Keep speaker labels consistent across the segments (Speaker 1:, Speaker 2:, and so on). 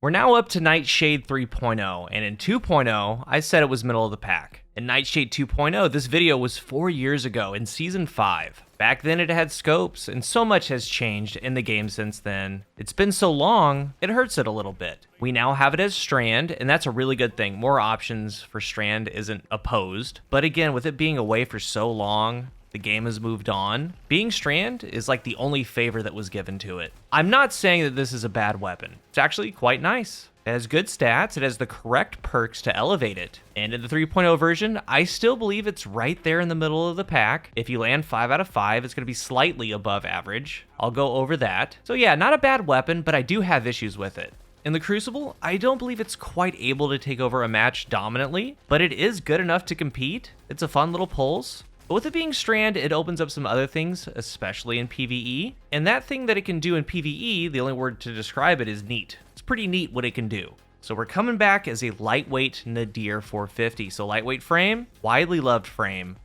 Speaker 1: We're now up to Nightshade 3.0, and in 2.0, I said it was middle of the pack. In Nightshade 2.0, this video was 4 years ago in Season 5. Back then it had scopes, and so much has changed in the game since then. It's been so long, it hurts it a little bit. We now have it as strand, and that's a really good thing. More options for strand isn't opposed. But again, with it being away for so long, the game has moved on. Being strand is like the only favor that was given to it. I'm not saying that this is a bad weapon. It's actually quite nice. It has good stats, it has the correct perks to elevate it. And in the 3.0 version, I still believe it's right there in the middle of the pack. If you land 5 out of 5, it's going to be slightly above average. I'll go over that. So yeah, not a bad weapon, but I do have issues with it. In the Crucible, I don't believe it's quite able to take over a match dominantly, but it is good enough to compete. It's a fun little pulse. But with it being strand, it opens up some other things, especially in PvE. And that thing that it can do in PvE, the only word to describe it is neat. It's pretty neat what it can do. So we're coming back as a lightweight Nadir 450. So lightweight frame, widely loved frame.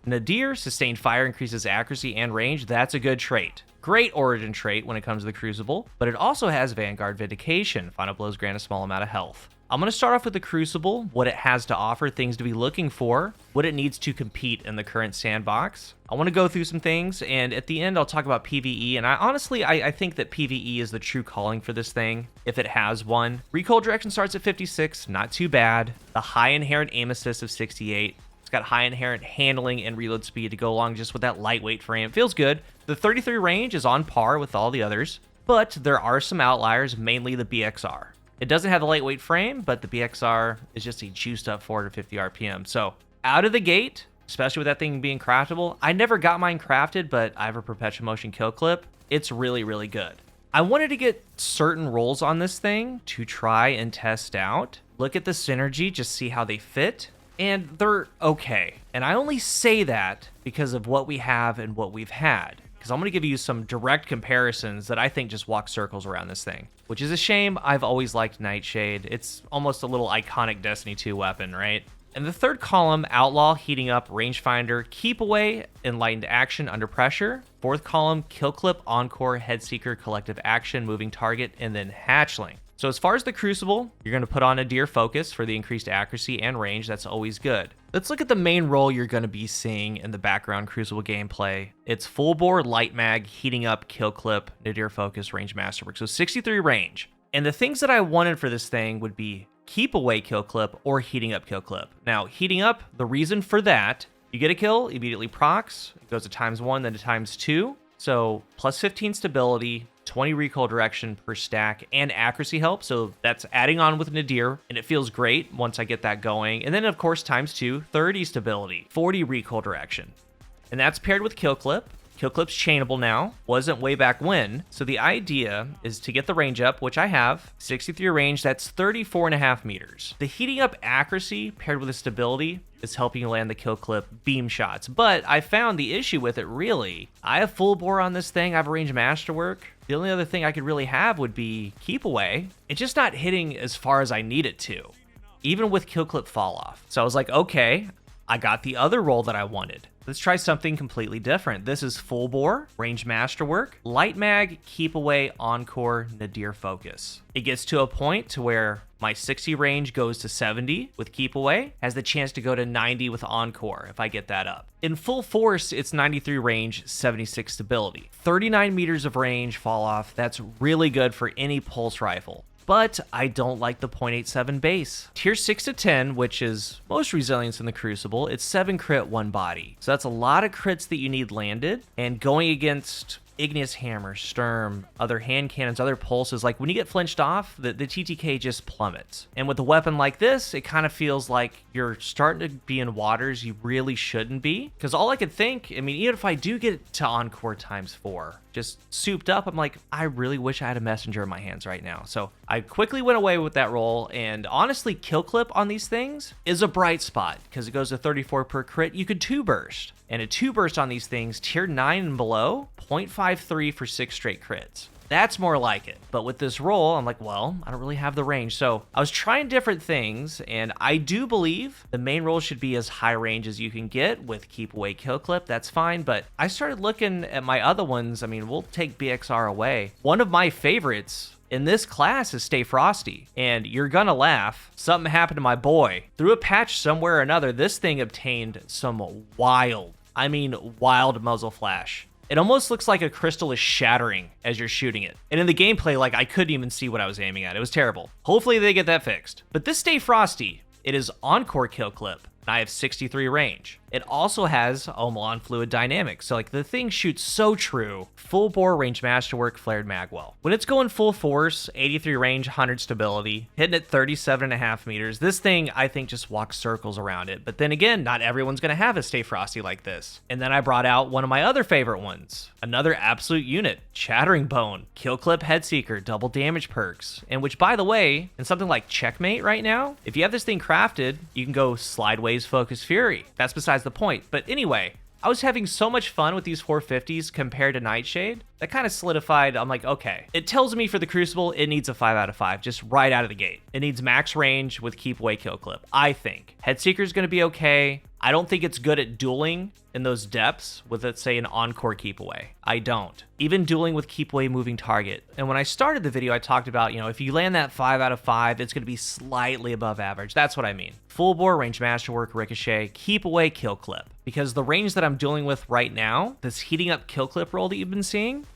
Speaker 1: Nadir, sustained fire increases accuracy and range. That's a good trait. Great origin trait when it comes to the Crucible, but it also has Vanguard Vindication. Final blows grant a small amount of health. I'm going to start off with the Crucible, what it has to offer, things to be looking for, what it needs to compete in the current sandbox. I want to go through some things, and at the end I'll talk about PvE, and I think that PvE is the true calling for this thing, if it has one. Recoil direction starts at 56, not too bad. The high inherent aim assist of 68. It's got high inherent handling and reload speed to go along just with that lightweight frame. It feels good. The 33 range is on par with all the others, but there are some outliers, mainly the BXR. It doesn't have the lightweight frame, but the BXR is just a juiced up 450 RPM. So out of the gate, especially with that thing being craftable, I never got mine crafted, but I have a perpetual motion kill clip. It's really, really good. I wanted to get certain rolls on this thing to try and test out. Look at the synergy, just see how they fit. And they're okay. And I only say that because of what we have and what we've had. Because I'm going to give you some direct comparisons that I think just walk circles around this thing. Which is a shame. I've always liked Nightshade. It's almost a little iconic Destiny 2 weapon, right? In the third column, Outlaw, Heating Up, Rangefinder, Keep Away, Enlightened Action, Under Pressure. Fourth column, Kill Clip, Encore, Headseeker, Collective Action, Moving Target, and then Hatchling. So as far as the Crucible, you're going to put on a Nadir Focus for the increased accuracy and range. That's always good. Let's look at the main role you're going to be seeing in the background Crucible gameplay. It's full bore, light mag, heating up, kill clip, Nadir Focus, range masterwork. So 63 range. And the things that I wanted for this thing would be keep away kill clip or heating up kill clip. Now, heating up, the reason for that, you get a kill, immediately procs. It goes to ×1, then to ×2. So plus 15 stability, 20 recoil direction per stack, and accuracy help. So that's adding on with Nadir, and it feels great once I get that going. And then, of course, ×2, 30 stability, 40 recoil direction. And that's paired with Kill Clip. Kill Clip's chainable now, wasn't way back when. So the idea is to get the range up, which I have, 63 range, that's 34.5 meters. The heating up accuracy paired with the stability is helping you land the Kill Clip beam shots. But I found the issue with it, really, I have full bore on this thing, I have range masterwork. The only other thing I could really have would be Keep Away. It's just not hitting as far as I need it to, even with Kill Clip fall off. So I was like, okay, I got the other role that I wanted. Let's try something completely different. This is full bore, range masterwork, light mag, keep away, encore, Nadir Focus. It gets to a point to where my 60 range goes to 70 with keep away, has the chance to go to 90 with encore if I get that up. In full force, it's 93 range, 76 stability. 39 meters of range fall off. That's really good for any pulse rifle. But I don't like the .87 base. Tier 6 to 10, which is most resilience in the Crucible, it's 7 crit, 1 body. So that's a lot of crits that you need landed, and going against Igneous Hammer, Sturm, other hand cannons, other pulses, like when you get flinched off, the TTK just plummets. And with a weapon like this, it kind of feels like you're starting to be in waters you really shouldn't be. Because all I could think, I mean, even if I do get to encore ×4, just souped up, I'm like, I really wish I had a messenger in my hands right now. So I quickly went away with that roll, and honestly, kill clip on these things is a bright spot because it goes to 34 per crit. You could 2 burst, and a 2 burst on these things, tier 9 and below, 0.53 for 6 straight crits. That's more like it. But with this roll, I'm like, well, I don't really have the range. So I was trying different things, and I do believe the main roll should be as high range as you can get with keep away kill clip. That's fine. But I started looking at my other ones. I mean, we'll take BXR away. One of my favorites in this class is Stay Frosty. And you're gonna laugh, something happened to my boy. Through a patch somewhere or another, this thing obtained some wild muzzle flash. It almost looks like a crystal is shattering as you're shooting it. And in the gameplay, like, I couldn't even see what I was aiming at. It was terrible. Hopefully they get that fixed. But this Stay Frosty, it is Encore kill clip, and I have 63 range. It also has Omelon fluid dynamics, so like the thing shoots so true. Full bore range masterwork flared magwell. When it's going full force, 83 range, 100 stability, hitting at 37.5 meters, this thing I think just walks circles around it. But then again, not everyone's gonna have a Stay Frosty like this. And then I brought out one of my other favorite ones, another absolute unit, Chattering Bone, kill clip headseeker, double damage perks, and which, by the way, in something like Checkmate right now, if you have this thing crafted, you can go Slideways Focus Fury. That's besides the point. But anyway, I was having so much fun with these 450s compared to Nightshade. That kind of solidified, I'm like, okay. It tells me for the Crucible, it needs a 5 out of 5, just right out of the gate. It needs max range with keep away kill clip, I think. Headseeker's gonna be okay. I don't think it's good at dueling in those depths with, let's say, an Encore keep away. I don't. Even dueling with keep away moving target. And when I started the video, I talked about, if you land that 5 out of 5, it's gonna be slightly above average. That's what I mean. Full bore, range masterwork, ricochet, keep away kill clip. Because the range that I'm dealing with right now, this heating up kill clip roll that you've been seeing,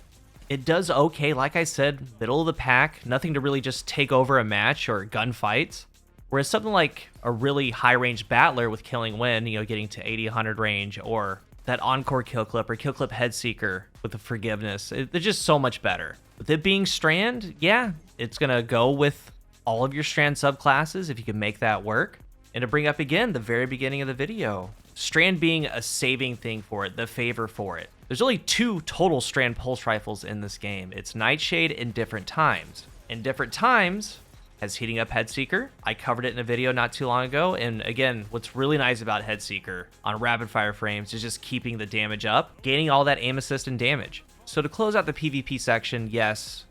Speaker 1: it does okay. Like I said, middle of the pack, nothing to really just take over a match or gunfights. Whereas something like a really high range battler with Killing Wind, getting to 80, 100 range, or that Encore kill clip or kill clip headseeker with the forgiveness, they're just so much better. With it being strand, yeah, it's gonna go with all of your strand subclasses if you can make that work. And to bring up again the very beginning of the video, strand being a saving thing for it, the favor for it. There's only 2 total strand pulse rifles in this game. It's Nightshade and Different Times. And Different Times has heating up Headseeker. I covered it in a video not too long ago. And again, what's really nice about Headseeker on rapid fire frames is just keeping the damage up, gaining all that aim assist and damage. So to close out the PvP section, yes,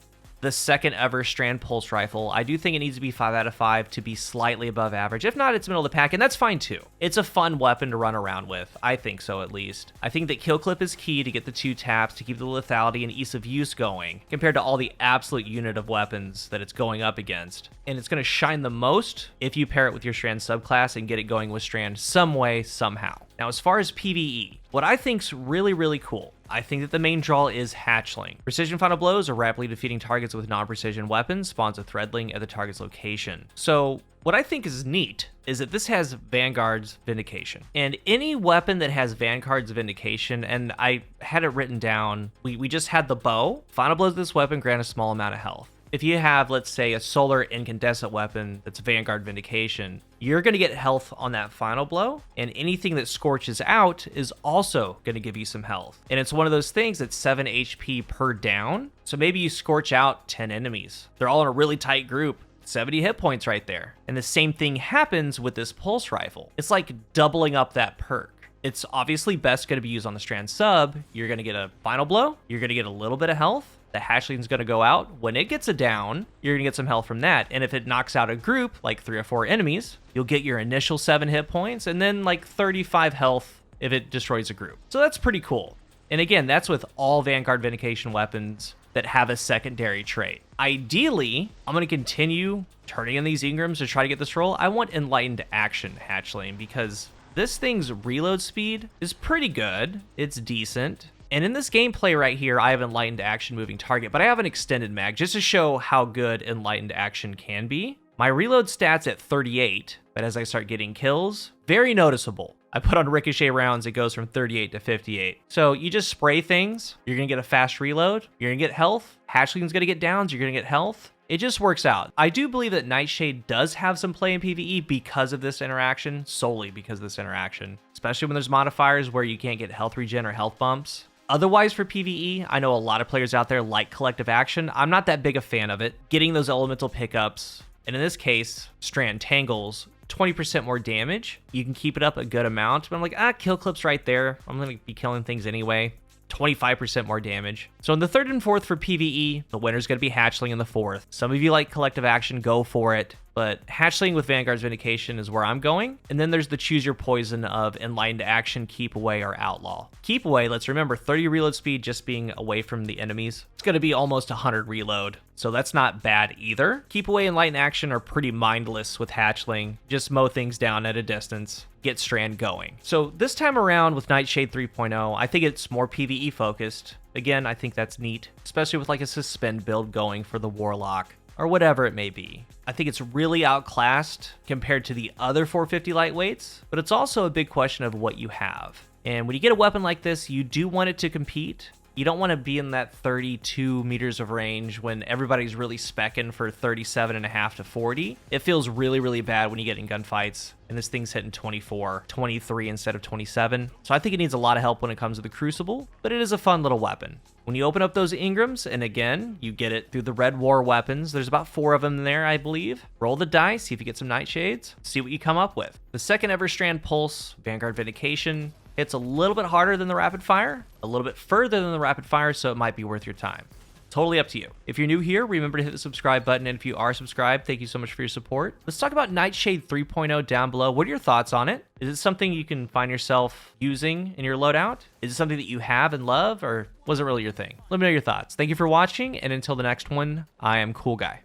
Speaker 1: the second ever strand pulse rifle, I do think it needs to be 5 out of 5 to be slightly above average. If not, it's middle of the pack, and that's fine too. It's a fun weapon to run around with. I think so, at least. I think that kill clip is key to get the 2 taps to keep the lethality and ease of use going compared to all the absolute unit of weapons that it's going up against. And it's going to shine the most if you pair it with your strand subclass and get it going with strand some way, somehow. Now, as far as PvE, what I think's really, really cool, I think that the main draw is Hatchling. Precision final blows or rapidly defeating targets with non-precision weapons spawns a threadling at the target's location. So what I think is neat is that this has Vanguard's Vindication. And any weapon that has Vanguard's Vindication, and I had it written down, we just had the bow. Final blows of this weapon grant a small amount of health. If you have, let's say, a solar incandescent weapon that's Vanguard Vindication, you're going to get health on that final blow, and anything that scorches out is also going to give you some health. And it's one of those things that's 7 HP per down, so maybe you scorch out 10 enemies. They're all in a really tight group. 70 hit points right there. And the same thing happens with this pulse rifle. It's like doubling up that perk. It's obviously best going to be used on the strand sub. You're going to get a final blow. You're going to get a little bit of health. The hatchling's going to go out. When it gets a down, you're going to get some health from that. And if it knocks out a group, like 3 or 4 enemies, you'll get your initial 7 hit points and then like 35 health if it destroys a group. So that's pretty cool. And again, that's with all Vanguard Vindication weapons that have a secondary trait. Ideally, I'm going to continue turning in these Ingrams to try to get this roll. I want Enlightened Action Hatchling because this thing's reload speed is pretty good. It's decent. And in this gameplay right here, I have Enlightened Action moving target, but I have an extended mag just to show how good Enlightened Action can be. My reload stats at 38, but as I start getting kills, very noticeable. I put on ricochet rounds, it goes from 38 to 58. So you just spray things, you're gonna get a fast reload, you're gonna get health, Hatchling's gonna get downs, you're gonna get health. It just works out. I do believe that Nightshade does have some play in PvE because of this interaction, solely because of this interaction, especially when there's modifiers where you can't get health regen or health bumps. Otherwise, for PvE, I know a lot of players out there like collective action. I'm not that big a fan of it. Getting those elemental pickups, and in this case, strand tangles, 20% more damage. You can keep it up a good amount, but I'm like, kill clip's right there. I'm gonna be killing things anyway. 25% more damage. So in the 3rd and 4th for PvE, the winner's going to be Hatchling in the 4th. Some of you like collective action, go for it. But Hatchling with Vanguard's Vindication is where I'm going. And then there's the choose your poison of Enlightened Action, Keep Away, or Outlaw. Keep Away, let's remember 30 reload speed just being away from the enemies. It's going to be almost 100 reload. So that's not bad either. Keep Away and Enlightened Action are pretty mindless with Hatchling. Just mow things down at a distance. Get strand going. So this time around with Nightshade 3.0, I think it's more PvE focused. Again, I think that's neat, especially with like a suspend build going for the Warlock or whatever it may be. I think it's really outclassed compared to the other 450 lightweights, but it's also a big question of what you have. And when you get a weapon like this, you do want it to compete. You don't want to be in that 32 meters of range when everybody's really specking for 37.5 to 40. It feels really, really bad when you get in gunfights, and this thing's hitting 24, 23 instead of 27. So I think it needs a lot of help when it comes to the Crucible, but it is a fun little weapon. When you open up those Ingrams, and again, you get it through the Red War weapons, there's about 4 of them there, I believe. Roll the dice, see if you get some Nightshades, see what you come up with. The second ever Strand Pulse, Vanguard Vindication, it's a little bit harder than the rapid fire, a little bit further than the rapid fire, so it might be worth your time. Totally up to you. If you're new here, remember to hit the subscribe button, and if you are subscribed, thank you so much for your support. Let's talk about Nightshade 3.0 down below. What are your thoughts on it? Is it something you can find yourself using in your loadout? Is it something that you have and love, or wasn't really your thing? Let me know your thoughts. Thank you for watching, and until the next one, I am CoolGuy.